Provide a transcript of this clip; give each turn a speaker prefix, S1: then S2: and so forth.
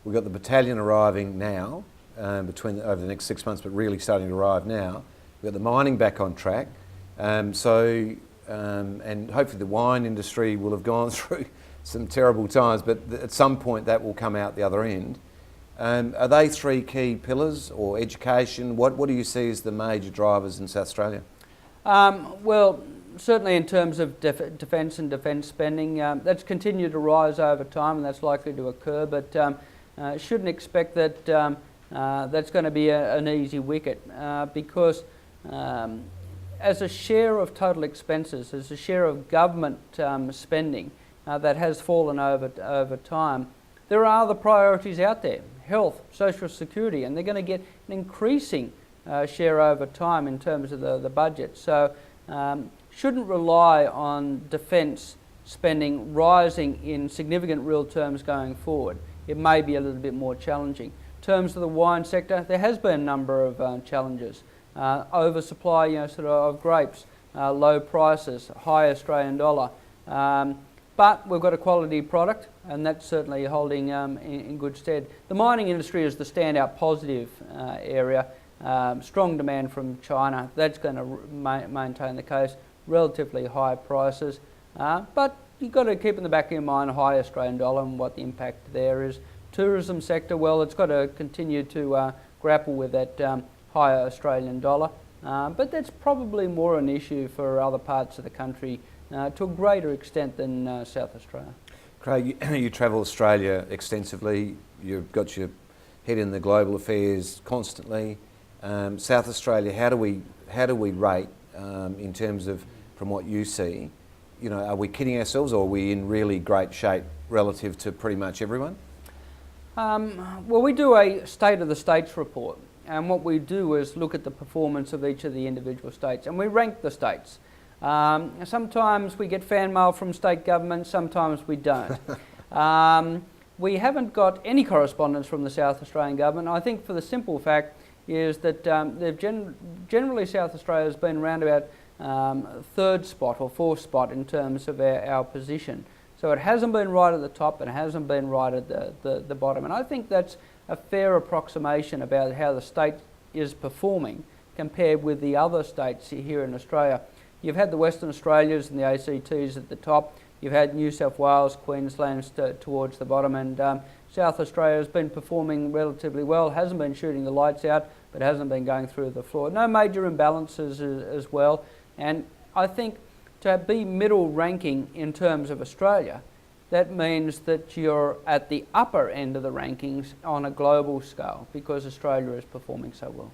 S1: We've got the battalion arriving now, over the next 6 months, but really starting to arrive now. We've got the mining back on track. And hopefully the wine industry will have gone through some terrible times, but at some point that will come out the other end. Are they three key pillars, or education? What do you see as the major drivers in South Australia?
S2: Well, certainly in terms of defence and defence spending, that's continued to rise over time, and that's likely to occur, but shouldn't expect that that's going to be an easy wicket, because as a share of total expenses, as a share of government spending that has fallen over time, there are other priorities out there: health, social security, and they're going to get an increasing share over time in terms of the budget. So shouldn't rely on defence spending rising in significant real terms going forward. It may be a little bit more challenging. In terms of the wine sector, there has been a number of challenges. Oversupply, sort of grapes, low prices, high Australian dollar. But we've got a quality product, and that's certainly holding in good stead. The mining industry is the standout positive area. Strong demand from China. That's going to maintain the case. Relatively high prices. But you've got to keep in the back of your mind high Australian dollar and what the impact there is. Tourism sector, well, it's got to continue to grapple with that higher Australian dollar. But that's probably more an issue for other parts of the country to a greater extent than South Australia.
S1: Craig, you travel Australia extensively. You've got your head in the global affairs constantly. South Australia, how do we rate in terms of, from what you see? Are we kidding ourselves, or are we in really great shape relative to pretty much everyone?
S2: Well, we do a State of the States report, and what we do is look at the performance of each of the individual states, and we rank the states. Sometimes we get fan mail from state governments, sometimes we don't. We haven't got any correspondence from the South Australian government. I think for the simple fact is that generally South Australia has been around about third spot or fourth spot in terms of our position. So it hasn't been right at the top, and it hasn't been right at the bottom. And I think that's a fair approximation about how the state is performing compared with the other states here in Australia. You've had the Western Australias and the ACTs at the top. You've had New South Wales, Queensland towards the bottom, and South Australia has been performing relatively well. Hasn't been shooting the lights out, but hasn't been going through the floor. No major imbalances as well. And I think to be middle ranking in terms of Australia, that means that you're at the upper end of the rankings on a global scale, because Australia is performing so well.